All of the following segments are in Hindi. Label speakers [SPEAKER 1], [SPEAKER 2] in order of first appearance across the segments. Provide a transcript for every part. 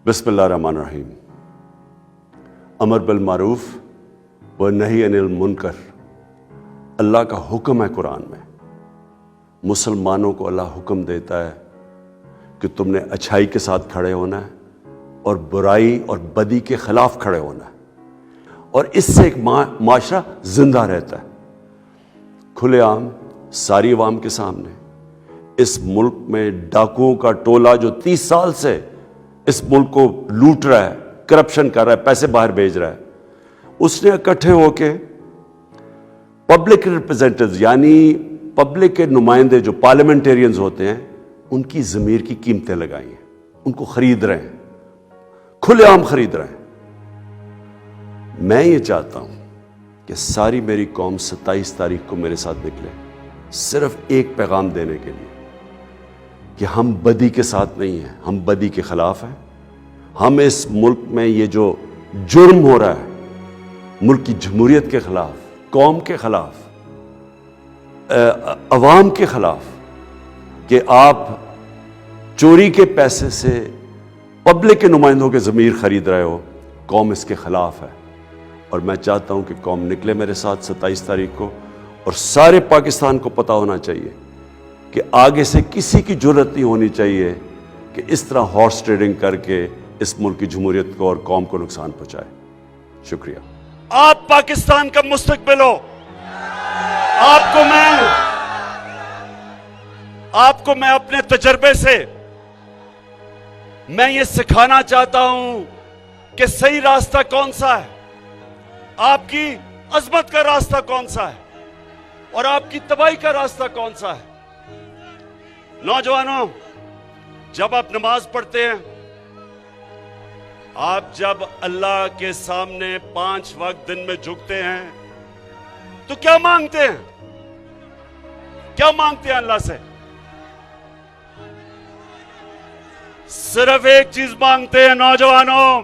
[SPEAKER 1] बिस्मिल्लाहिर्रहमानिर्रहीम। अमर बिल मारूफ व नही अनिल मुनकर अल्लाह का हुक्म है। कुरान में मुसलमानों को अल्लाह हुक्म देता है कि तुमने अच्छाई के साथ खड़े होना है और बुराई और बदी के खिलाफ खड़े होना है, और इससे एक माशरा जिंदा रहता है। खुलेआम सारी अवाम के सामने इस मुल्क में डाकुओं का टोला जो 30 साल से इस मुल्क को लूट रहा है, करप्शन कर रहा है, पैसे बाहर भेज रहा है, उसने इकट्ठे होके पब्लिक रिप्रेजेंटेटिव्स यानी पब्लिक के नुमाइंदे जो पार्लियामेंटेरियंस होते हैं, उनकी ज़मीर की कीमतें लगाई हैं, उनको खरीद रहे हैं, खुलेआम खरीद रहे हैं। मैं ये चाहता हूं कि सारी मेरी कौम 27 तारीख को मेरे साथ निकले, सिर्फ एक पैगाम देने के लिए कि हम बदी के साथ नहीं हैं, हम बदी के खिलाफ हैं। हम इस मुल्क में ये जो जुर्म हो रहा है, मुल्क की जमहूरियत के खिलाफ, कौम के खिलाफ, अवाम के खिलाफ, कि आप चोरी के पैसे से पब्लिक के नुमाइंदों के ज़मीर खरीद रहे हो, कौम इसके खिलाफ है। और मैं चाहता हूं कि कौम निकले मेरे साथ 27 तारीख को, और सारे पाकिस्तान को पता होना चाहिए कि आगे से किसी की जुर्रत नहीं होनी चाहिए कि इस तरह हॉर्स ट्रेडिंग करके इस मुल्क की जमहूरियत को और कौम को नुकसान पहुंचाए। शुक्रिया।
[SPEAKER 2] आप पाकिस्तान का मुस्तकबिल हो। आपको मैं अपने तजर्बे से मैं ये सिखाना चाहता हूं कि सही रास्ता कौन सा है, आपकी अजमत का रास्ता कौन सा है और आपकी तबाही का रास्ता कौन सा है। नौजवानों, जब आप नमाज पढ़ते हैं, आप जब अल्लाह के सामने 5 वक्त दिन में झुकते हैं, तो क्या मांगते हैं? क्या मांगते हैं अल्लाह से? सिर्फ एक चीज मांगते हैं नौजवानों,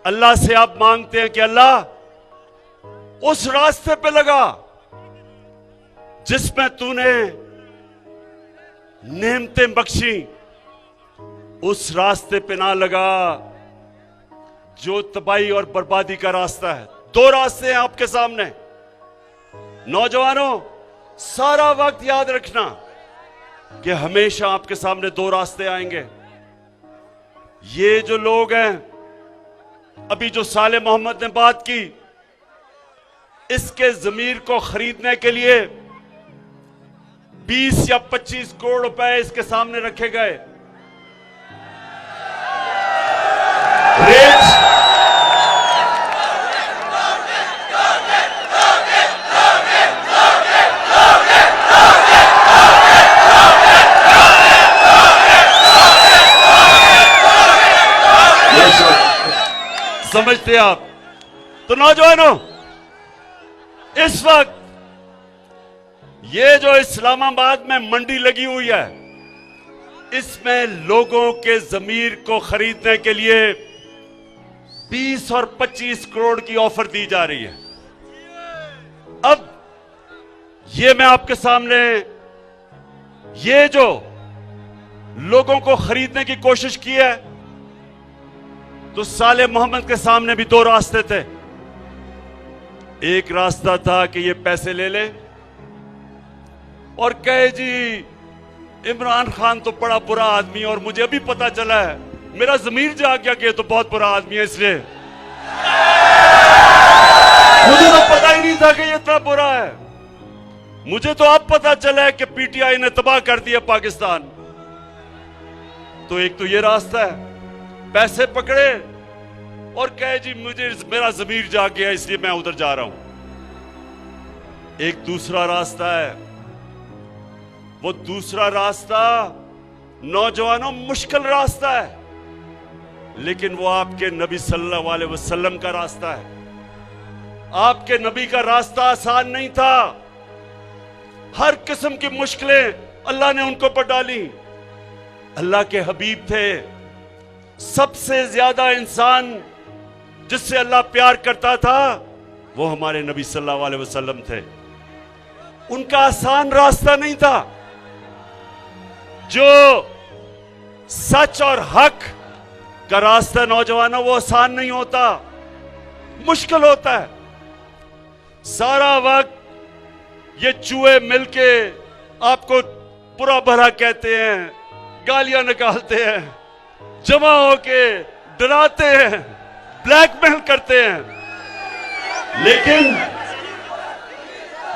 [SPEAKER 2] अल्लाह से आप मांगते हैं कि अल्लाह उस रास्ते पे लगा जिसमें तूने नेमतें बख्शी, उस रास्ते पे ना लगा जो तबाही और बर्बादी का रास्ता है। 2 रास्ते हैं आपके सामने। नौजवानों, सारा वक्त याद रखना कि हमेशा आपके सामने 2 रास्ते आएंगे। ये जो लोग हैं, अभी जो साले मोहम्मद ने बात की, इसके जमीर को खरीदने के लिए 20 या 25 करोड़ रुपए इसके सामने रखे गए। रेट समझते आप? तो नौजवानों, इस वक्त ये जो इस्लामाबाद में मंडी लगी हुई है, इसमें लोगों के जमीर को खरीदने के लिए 20 और 25 करोड़ की ऑफर दी जा रही है। अब ये मैं आपके सामने ये जो लोगों को खरीदने की कोशिश की है, तो साले मोहम्मद के सामने भी 2 रास्ते थे। एक रास्ता था कि ये पैसे ले ले और कहे जी इमरान खान तो बड़ा बुरा आदमी है, और मुझे अभी पता चला है, मेरा जमीर जाग गया कि ये तो बहुत बुरा आदमी है, इसलिए मुझे तो पता ही नहीं था कि ये इतना बुरा है। मुझे तो अब पता चला है कि पीटीआई ने तबाह कर दिया पाकिस्तान। तो एक तो ये रास्ता है, पैसे पकड़े और कहे जी मुझे मेरा जमीर जाग गया इसलिए मैं उधर जा रहा हूं। एक दूसरा रास्ता है, वो दूसरा रास्ता नौजवानों मुश्किल रास्ता है, लेकिन वो आपके नबी सल्लल्लाहु अलैहि वसल्लम का रास्ता है। आपके नबी का रास्ता आसान नहीं था, हर किस्म की मुश्किलें अल्लाह ने उनको पर डाली। अल्लाह के हबीब थे, सबसे ज्यादा इंसान जिससे अल्लाह प्यार करता था वो हमारे नबी सल्लल्लाहु अलैहि वसल्लम थे। उनका आसान रास्ता नहीं था। जो सच और हक का रास्ता नौजवानों वो आसान नहीं होता, मुश्किल होता है। सारा वक्त ये चूहे मिलके आपको बुरा भला कहते हैं, गालियां निकालते हैं, जमा होके डराते हैं, ब्लैकमेल करते हैं।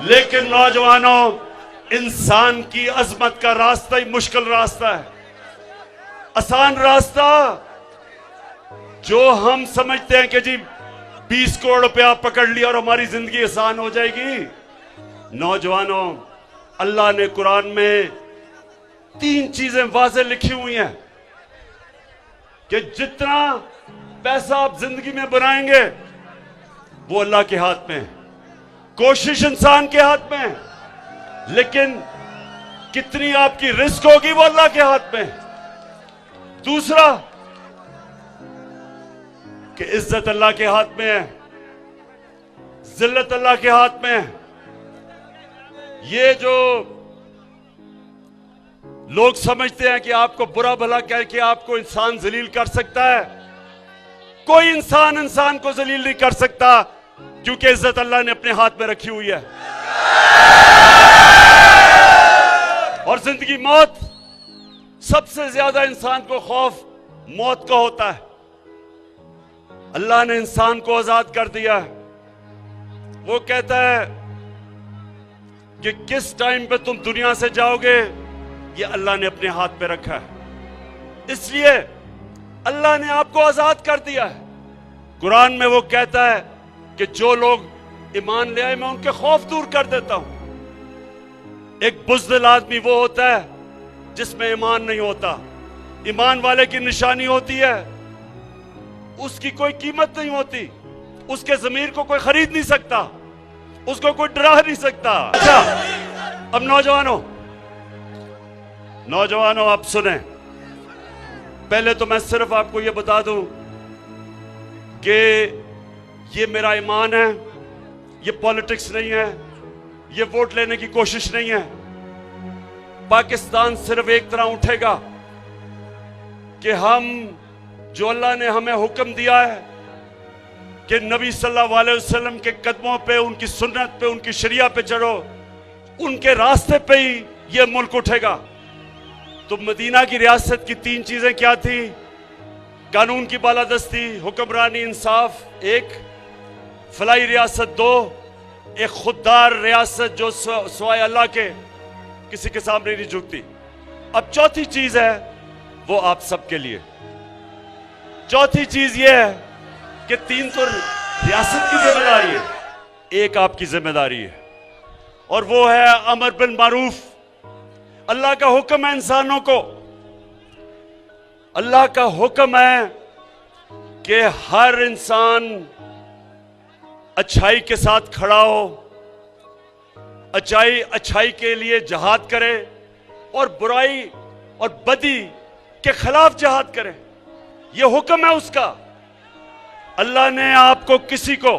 [SPEAKER 2] लेकिन नौजवानों, इंसान की अजमत का रास्ता ही मुश्किल रास्ता है। आसान रास्ता जो हम समझते हैं कि जी 20 करोड़ रुपया पकड़ लिया और हमारी जिंदगी आसान हो जाएगी। नौजवानों, अल्लाह ने कुरान में 3 चीजें वाज़ेह लिखी हुई हैं कि जितना पैसा आप जिंदगी में बनाएंगे वो अल्लाह के हाथ में है, कोशिश इंसान के हाथ में है, लेकिन कितनी आपकी रिस्क होगी वो अल्लाह के हाथ में है। दूसरा कि इज्जत अल्लाह के हाथ में है, जिल्लत अल्लाह के हाथ में है। ये जो लोग समझते हैं कि आपको बुरा भला कह के आपको इंसान जलील कर सकता है, कोई इंसान को जलील नहीं कर सकता, क्योंकि इज्जत अल्लाह ने अपने हाथ में रखी हुई है। और जिंदगी मौत, सबसे ज्यादा इंसान को खौफ मौत का होता है। अल्लाह ने इंसान को आजाद कर दिया है। वो कहता है कि किस टाइम पे तुम दुनिया से जाओगे ये अल्लाह ने अपने हाथ पे रखा है, इसलिए अल्लाह ने आपको आजाद कर दिया है। कुरान में वो कहता है कि जो लोग ईमान ले आए मैं उनके खौफ दूर कर देता हूं। एक बुज़दिल आदमी वो होता है जिसमें ईमान नहीं होता। ईमान वाले की निशानी होती है उसकी कोई कीमत नहीं होती, उसके ज़मीर को कोई खरीद नहीं सकता, उसको कोई डरा नहीं सकता। अच्छा, अब नौजवानों आप सुने। पहले तो मैं सिर्फ आपको यह बता दूं कि ये मेरा ईमान है, ये पॉलिटिक्स नहीं है, ये वोट लेने की कोशिश नहीं है। पाकिस्तान सिर्फ एक तरह उठेगा कि हम जो अल्लाह ने हमें हुक्म दिया है कि नबी सल्लल्लाहु अलैहि वसल्लम के कदमों पे, उनकी सुन्नत पे, उनकी शरिया पे चढ़ो, उनके रास्ते पे ही ये मुल्क उठेगा। तो मदीना की रियासत की 3 चीजें क्या थी? कानून की बालादस्ती, हुक्मरानी, इंसाफ 1, फलाई रियासत 2, एक खुददार रियासत जो सिवाय अल्लाह के किसी के सामने नहीं झुकती। अब चौथी चीज है वो आप सबके लिए। चौथी चीज ये है कि 3 तो रियासत की जिम्मेदारी है, एक आपकी जिम्मेदारी है, और वो है अमर बिल मारूफ। अल्लाह का हुक्म है इंसानों को, अल्लाह का हुक्म है कि हर इंसान अच्छाई के साथ खड़ा हो, अच्छाई के लिए जहाद करे और बुराई और बदी के खिलाफ जहाद करे। यह हुक्म है उसका। अल्लाह ने आपको किसी को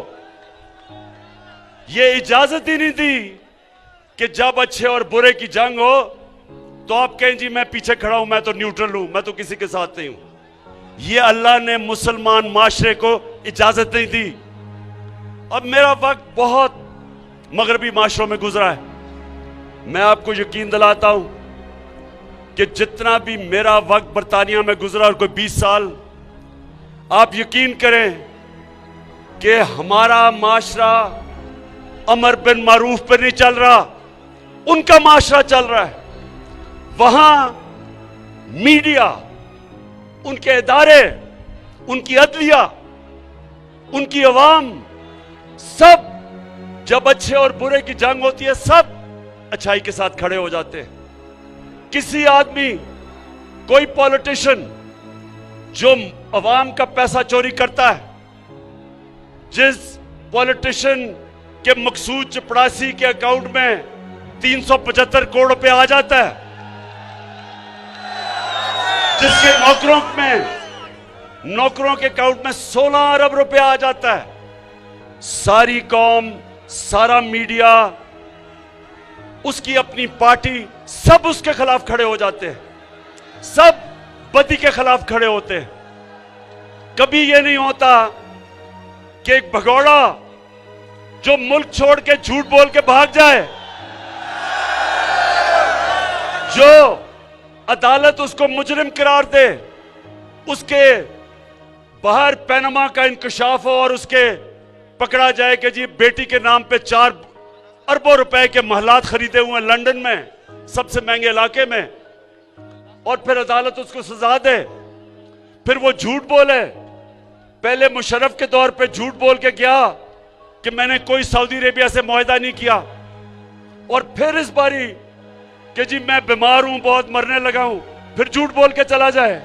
[SPEAKER 2] यह इजाजत ही नहीं दी कि जब अच्छे और बुरे की जंग हो तो आप कहें जी मैं पीछे खड़ा हूं, मैं तो न्यूट्रल हूं, मैं तो किसी के साथ नहीं हूं। यह अल्लाह ने मुसलमान माशरे को इजाजत नहीं दी। अब मेरा वक्त बहुत मगरबी माशरों में गुजरा है, मैं आपको यकीन दिलाता हूं कि जितना भी मेरा वक्त बरतानिया में गुजरा और कोई 20 साल, आप यकीन करें कि हमारा माशरा अमर बिन मारूफ पर नहीं चल रहा, उनका माशरा चल रहा है। वहां मीडिया, उनके इदारे, उनकी अदलिया, उनकी अवाम, सब जब अच्छे और बुरे की जंग होती है सब अच्छाई के साथ खड़े हो जाते हैं। किसी आदमी, कोई पॉलिटिशियन जो अवाम का पैसा चोरी करता है, जिस पॉलिटिशियन के मकसूद चपड़ासी के अकाउंट में 375 करोड़ रुपए आ जाता है, जिसके नौकरों के अकाउंट में 16 अरब रुपए आ जाता है, सारी कौम, सारा मीडिया, उसकी अपनी पार्टी, सब उसके खिलाफ खड़े हो जाते हैं, सब बदी के खिलाफ खड़े होते हैं। कभी ये नहीं होता कि एक भगोड़ा जो मुल्क छोड़ के झूठ बोल के भाग जाए, जो अदालत उसको मुजरिम करार दे, उसके बाहर पैनामा का इंकशाफ हो और उसके पकड़ा जाए कि जी बेटी के नाम पे 4 अरबों रुपए के महलात खरीदे हुए लंदन में, सबसे महंगे इलाके में, और फिर अदालत उसको सजा दे, फिर वो झूठ बोले। पहले मुशर्रफ के दौर पे झूठ बोल के गया कि मैंने कोई सऊदी अरेबिया से मुआहदा नहीं किया, और फिर इस बारी कि जी मैं बीमार हूं, बहुत मरने लगा हूं, फिर झूठ बोल के चला जाए।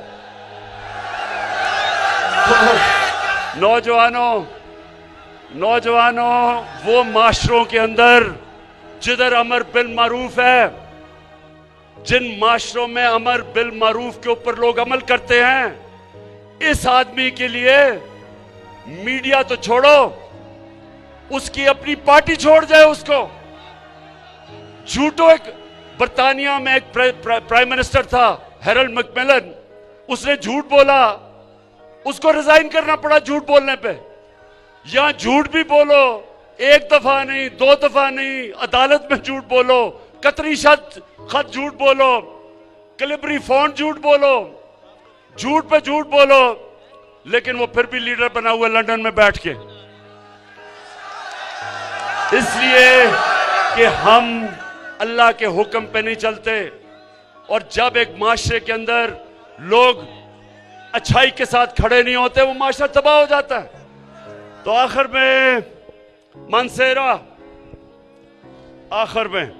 [SPEAKER 2] तो नौजवानों, वो माशरों के अंदर जिधर अमर बिल मारूफ है, जिन माशरों में अमर बिल मारूफ के ऊपर लोग अमल करते हैं, इस आदमी के लिए मीडिया तो छोड़ो, उसकी अपनी पार्टी छोड़ जाए उसको। झूठो एक बर्तानिया में एक प्राइम मिनिस्टर था, हैरोल्ड मैकमिलन, उसने झूठ बोला, उसको रिजाइन करना पड़ा झूठ बोलने पे। यहां झूठ भी बोलो, एक दफा नहीं, 2 दफा नहीं, अदालत में झूठ बोलो, कतरी खत झूठ बोलो, कैलिबरी फॉन्ट झूठ बोलो, झूठ पे झूठ बोलो, लेकिन वो फिर भी लीडर बना हुआ लंदन में बैठ के। इसलिए कि हम अल्लाह के हुक्म पे नहीं चलते, और जब एक माशरे के अंदर लोग अच्छाई के साथ खड़े नहीं होते, वो माशरा तबाह हो जाता है। तो आखिर में मानसेरा, आखिर में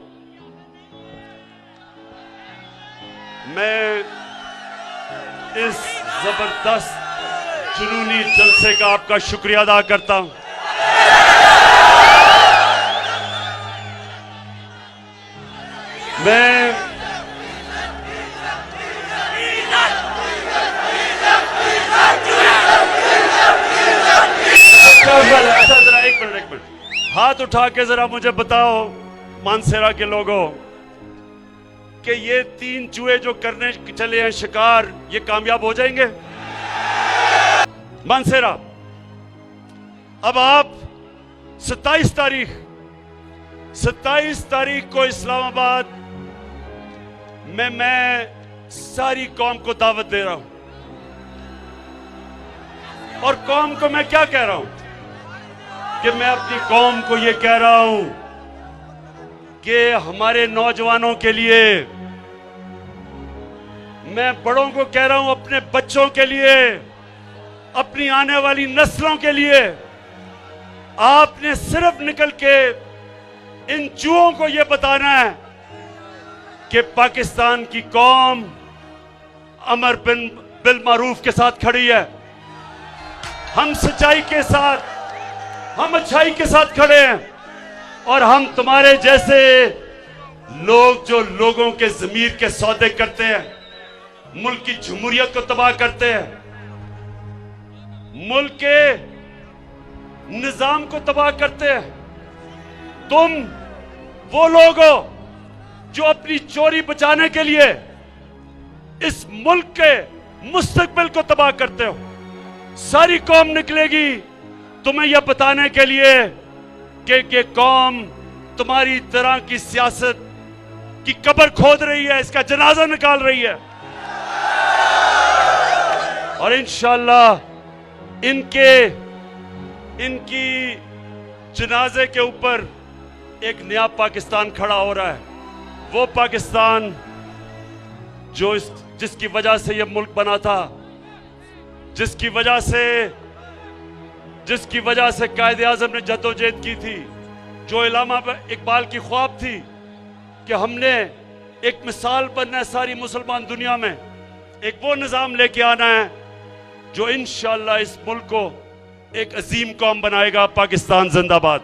[SPEAKER 2] मैं इस जबरदस्त जुनूनी जलसे का आपका शुक्रिया अदा करता हूं। मैं अच्छा, जरा एक मिनट, हाथ उठा के जरा मुझे बताओ मानसेरा के लोगों कि ये 3 चूहे जो करने चले हैं शिकार, ये कामयाब हो जाएंगे? मानसेरा, अब आप 27 तारीख को इस्लामाबाद में मैं सारी कौम को दावत दे रहा हूं, और कौम को मैं क्या कह रहा हूं कि मैं अपनी कौम को यह कह रहा हूं कि हमारे नौजवानों के लिए, मैं बड़ों को कह रहा हूं अपने बच्चों के लिए, अपनी आने वाली नस्लों के लिए, आपने सिर्फ निकल के इन चूहों को यह बताना है कि पाकिस्तान की कौम अमर बिल मारूफ के साथ खड़ी है। हम सच्चाई के साथ, हम अच्छाई के साथ खड़े हैं, और हम तुम्हारे जैसे लोग जो लोगों के ज़मीर के सौदे करते हैं, मुल्क की जमहूरियत को तबाह करते हैं, मुल्क के निजाम को तबाह करते हैं, तुम वो लोग हो जो अपनी चोरी बचाने के लिए इस मुल्क के मुस्तकबिल को तबाह करते हो। सारी कौम निकलेगी तुम्हें यह बताने के लिए कि कौम तुम्हारी तरह की सियासत की कब्र खोद रही है, इसका जनाजा निकाल रही है, और इंशाअल्लाह इनकी जनाजे के ऊपर एक नया पाकिस्तान खड़ा हो रहा है। वो पाकिस्तान जिसकी वजह से यह मुल्क बना था, जिसकी वजह से कायद आज़म ने जद्दोजहद की थी, जो इल्लामा इकबाल की ख्वाब थी कि हमने एक मिसाल बनना है सारी मुसलमान दुनिया में, एक वो निज़ाम लेके आना है जो इंशाअल्लाह इस मुल्क को एक अजीम कौम बनाएगा। पाकिस्तान जिंदाबाद।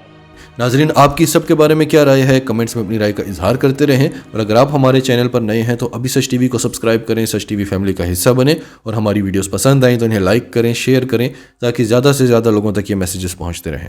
[SPEAKER 3] नाजरीन, आपकी सबके बारे में क्या राय है, कमेंट्स में अपनी राय का इजहार करते रहें, और अगर आप हमारे चैनल पर नए हैं तो अभी सच टीवी को सब्सक्राइब करें, सच टीवी फैमिली का हिस्सा बने, और हमारी वीडियोस पसंद आएँ तो इन्हें लाइक करें, शेयर करें, ताकि ज़्यादा से ज़्यादा लोगों तक ये मैसेजेस पहुँचते रहें।